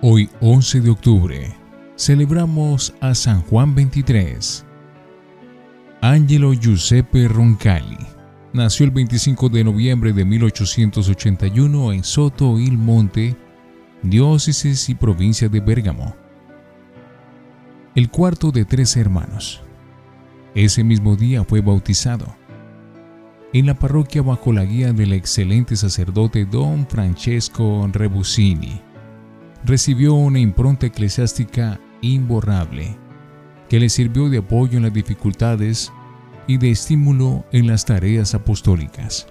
Hoy, 11 de octubre, celebramos a San Juan XXIII. Angelo Giuseppe Roncalli nació el 25 de noviembre de 1881 en Soto il Monte, diócesis y provincia de Bérgamo. El cuarto de 13 hermanos. Ese mismo día fue bautizado en la parroquia bajo la guía del excelente sacerdote don Francesco Rebusini. Recibió una impronta eclesiástica imborrable que le sirvió de apoyo en las dificultades y de estímulo en las tareas apostólicas.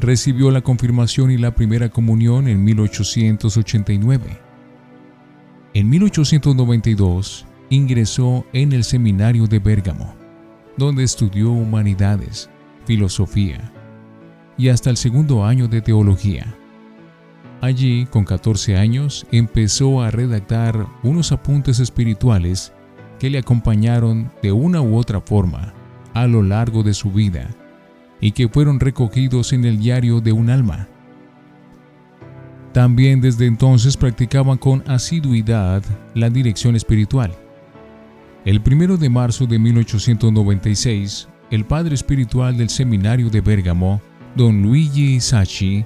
Recibió la confirmación y la primera comunión en 1889. En 1892 ingresó en el seminario de Bérgamo, donde estudió humanidades, filosofía y hasta el segundo año de teología. Allí, con 14 años, empezó a redactar unos apuntes espirituales que le acompañaron de una u otra forma a lo largo de su vida y que fueron recogidos en el diario de un alma. También desde entonces practicaba con asiduidad la dirección espiritual. El 1 de marzo de 1896, el padre espiritual del seminario de Bérgamo, don Luigi Sacchi,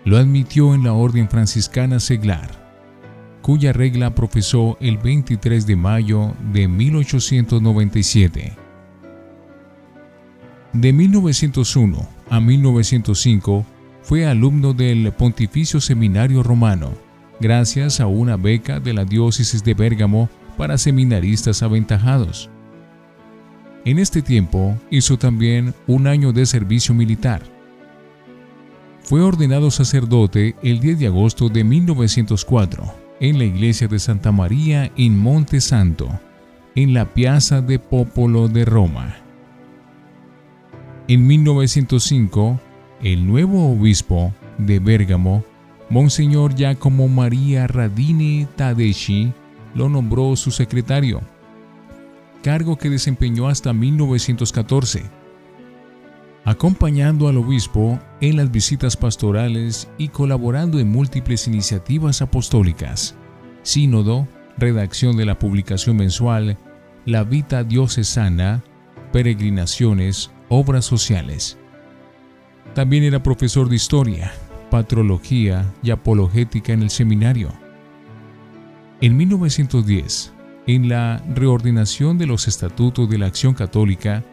lo admitió en la orden franciscana seglar, cuya regla profesó el 23 de mayo de 1897. De 1901 a 1905 fue alumno del Pontificio Seminario Romano, gracias a una beca de la diócesis de Bérgamo para seminaristas aventajados. En este tiempo hizo también un año de servicio militar. Fue ordenado sacerdote el 10 de agosto de 1904 en la iglesia de Santa María in Monte Santo, en la Piazza de Popolo de Roma. En 1905, el nuevo obispo de Bérgamo, Monseñor Giacomo Maria Radini Tadeschi, lo nombró su secretario, cargo que desempeñó hasta 1914. Acompañando al obispo en las visitas pastorales y colaborando en múltiples iniciativas apostólicas, sínodo, redacción de la publicación mensual, la Vita Diocesana, peregrinaciones, obras sociales. También era profesor de historia, patrología y apologética en el seminario. En 1910, en la reordenación de los estatutos de la Acción Católica,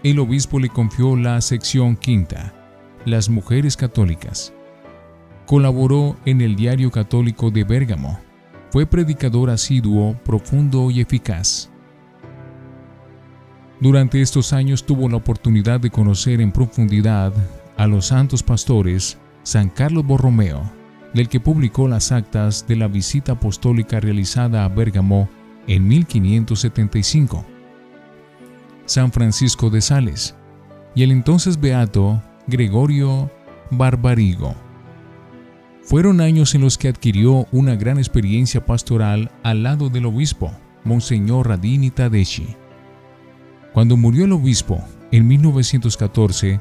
el obispo le confió la sección quinta, las mujeres católicas. Colaboró en el Diario Católico de Bérgamo. Fue predicador asiduo, profundo y eficaz. Durante estos años tuvo la oportunidad de conocer en profundidad a los santos pastores San Carlos Borromeo, del que publicó las actas de la visita apostólica realizada a Bérgamo en 1575. San Francisco de Sales y el entonces beato Gregorio Barbarigo. Fueron años en los que adquirió una gran experiencia pastoral al lado del obispo, Monseñor Radini Tadeschi. Cuando murió el obispo en 1914,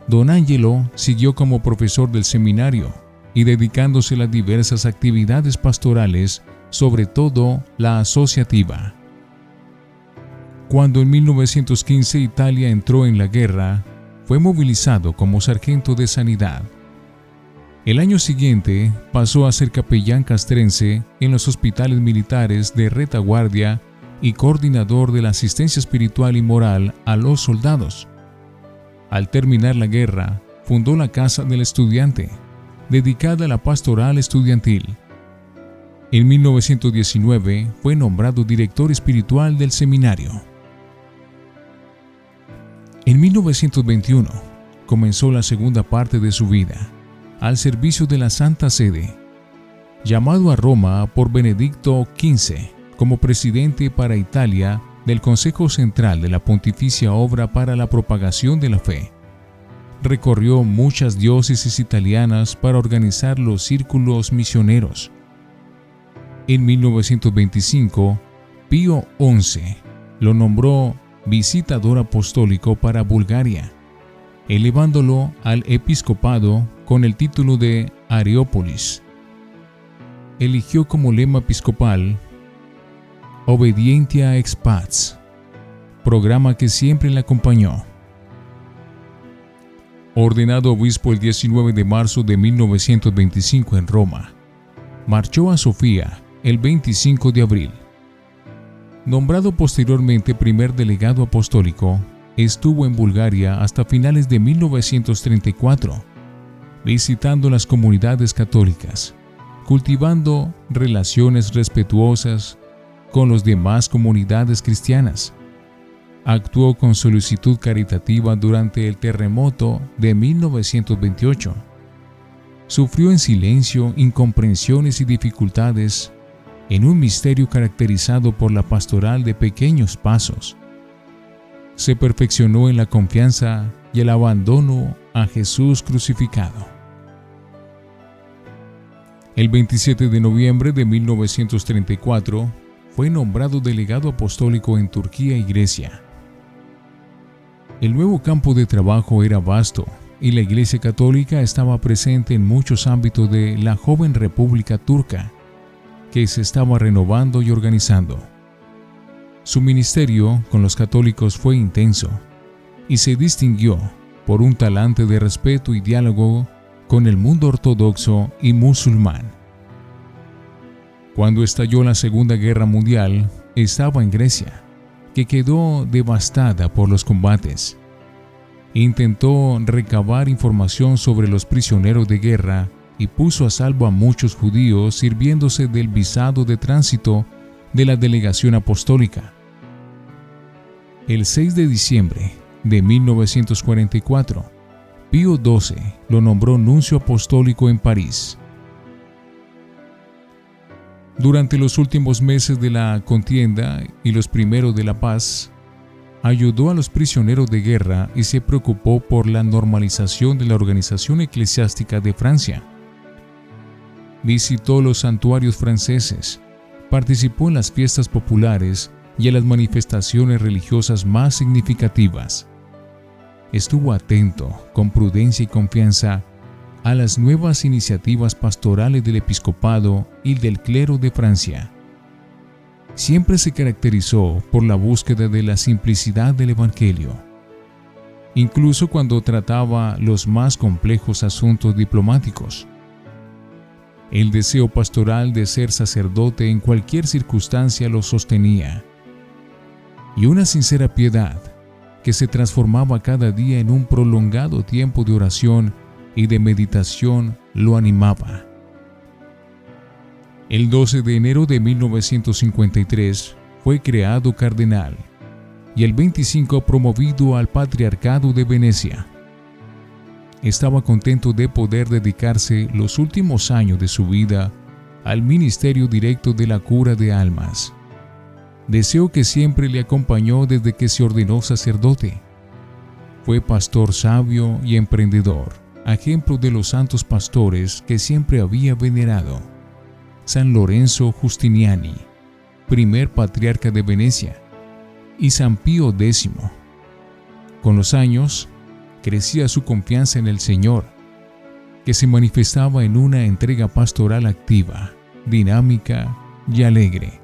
don Angelo siguió como profesor del seminario y dedicándose a las diversas actividades pastorales, sobre todo la asociativa. Cuando en 1915 Italia entró en la guerra, fue movilizado como sargento de sanidad. El año siguiente pasó a ser capellán castrense en los hospitales militares de retaguardia y coordinador de la asistencia espiritual y moral a los soldados. Al terminar la guerra, fundó la Casa del Estudiante, dedicada a la pastoral estudiantil. En 1919 fue nombrado director espiritual del seminario. En 1921 comenzó la segunda parte de su vida, al servicio de la Santa Sede. Llamado a Roma por Benedicto XV como presidente para Italia del Consejo Central de la Pontificia Obra para la Propagación de la Fe, recorrió muchas diócesis italianas para organizar los círculos misioneros. En 1925, Pío XI lo nombró visitador apostólico para Bulgaria, elevándolo al episcopado con el título de Areópolis, eligió como lema episcopal Obedientia ex Pats, programa que siempre le acompañó. Ordenado obispo el 19 de marzo de 1925 en Roma, marchó a Sofía el 25 de abril. Nombrado posteriormente primer delegado apostólico, estuvo en Bulgaria hasta finales de 1934, visitando las comunidades católicas, cultivando relaciones respetuosas con las demás comunidades cristianas. Actuó con solicitud caritativa durante el terremoto de 1928. Sufrió en silencio incomprensiones y dificultades en un misterio caracterizado por la pastoral de pequeños pasos. Se perfeccionó en la confianza y el abandono a Jesús crucificado. El 27 de noviembre de 1934 fue nombrado delegado apostólico en Turquía y Grecia. El nuevo campo de trabajo era vasto y la Iglesia Católica estaba presente en muchos ámbitos de la joven República Turca, que se estaba renovando y organizando. Su ministerio con los católicos fue intenso y se distinguió por un talante de respeto y diálogo con el mundo ortodoxo y musulmán. Cuando estalló la Segunda Guerra Mundial, estaba en Grecia, que quedó devastada por los combates. Intentó recabar información sobre los prisioneros de guerra y puso a salvo a muchos judíos sirviéndose del visado de tránsito de la delegación apostólica. El 6 de diciembre de 1944, Pío XII lo nombró nuncio apostólico en París. Durante los últimos meses de la contienda y los primeros de la paz, ayudó a los prisioneros de guerra y se preocupó por la normalización de la organización eclesiástica de Francia. Visitó los santuarios franceses, participó en las fiestas populares y en las manifestaciones religiosas más significativas. Estuvo atento, con prudencia y confianza, a las nuevas iniciativas pastorales del episcopado y del clero de Francia. Siempre se caracterizó por la búsqueda de la simplicidad del Evangelio. Incluso cuando trataba los más complejos asuntos diplomáticos. El deseo pastoral de ser sacerdote en cualquier circunstancia lo sostenía. Y una sincera piedad que se transformaba cada día en un prolongado tiempo de oración y de meditación lo animaba. El 12 de enero de 1953 fue creado cardenal y el 25 promovido al Patriarcado de Venecia. Estaba contento de poder dedicarse los últimos años de su vida al ministerio directo de la cura de almas. Deseo que siempre le acompañó desde que se ordenó sacerdote. Fue pastor sabio y emprendedor, ejemplo de los santos pastores que siempre había venerado. San Lorenzo Giustiniani, primer patriarca de Venecia, y San Pío X. Con los años, crecía su confianza en el Señor, que se manifestaba en una entrega pastoral activa, dinámica y alegre.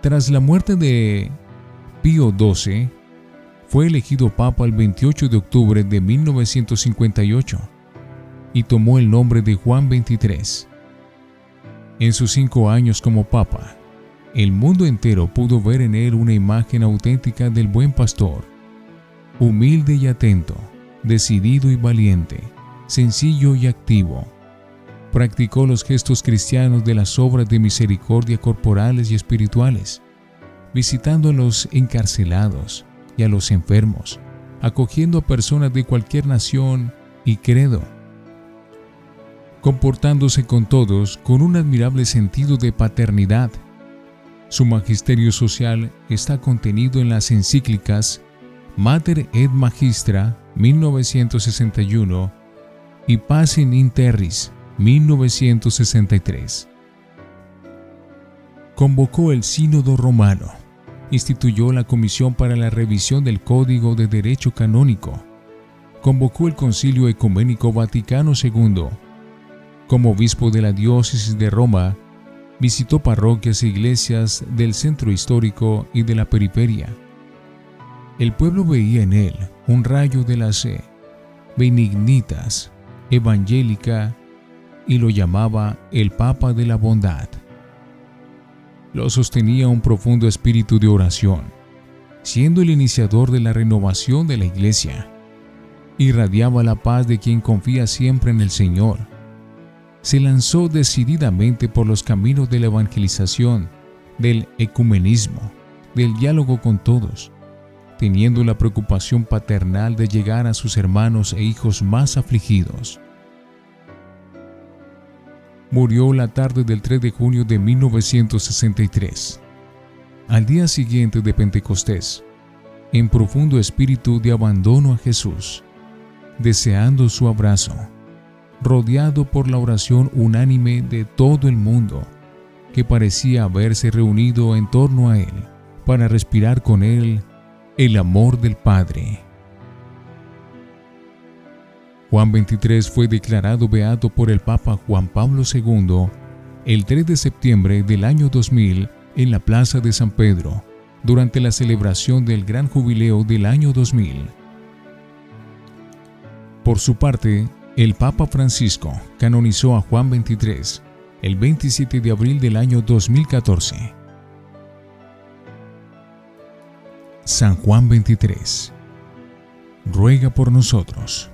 Tras la muerte de Pío XII, fue elegido papa el 28 de octubre de 1958 y tomó el nombre de Juan XXIII. En sus 5 años como papa, el mundo entero pudo ver en él una imagen auténtica del buen pastor, humilde y atento, decidido y valiente, sencillo y activo. Practicó los gestos cristianos de las obras de misericordia corporales y espirituales, visitando a los encarcelados y a los enfermos, acogiendo a personas de cualquier nación y credo, comportándose con todos con un admirable sentido de paternidad. Su magisterio social está contenido en las encíclicas Mater et Magistra 1961 y Pacem in Terris 1963. Convocó el Sínodo Romano, instituyó la Comisión para la Revisión del Código de Derecho Canónico, convocó el Concilio Ecuménico Vaticano II, Como obispo de la diócesis de Roma, visitó parroquias e iglesias del centro histórico y de la periferia. El pueblo veía en él un rayo de la fe, benignitas, evangélica, y lo llamaba el Papa de la Bondad. Lo sostenía un profundo espíritu de oración, siendo el iniciador de la renovación de la Iglesia. Irradiaba la paz de quien confía siempre en el Señor. Se lanzó decididamente por los caminos de la evangelización, del ecumenismo, del diálogo con todos, teniendo la preocupación paternal de llegar a sus hermanos e hijos más afligidos. Murió la tarde del 3 de junio de 1963, al día siguiente de Pentecostés, en profundo espíritu de abandono a Jesús, deseando su abrazo, rodeado por la oración unánime de todo el mundo, que parecía haberse reunido en torno a él para respirar con él el amor del Padre. Juan XXIII fue declarado beato por el Papa Juan Pablo II el 3 de septiembre del año 2000 en la Plaza de San Pedro, durante la celebración del Gran Jubileo del año 2000. Por su parte, el Papa Francisco canonizó a Juan XXIII el 27 de abril del año 2014. San Juan XXIII, ruega por nosotros.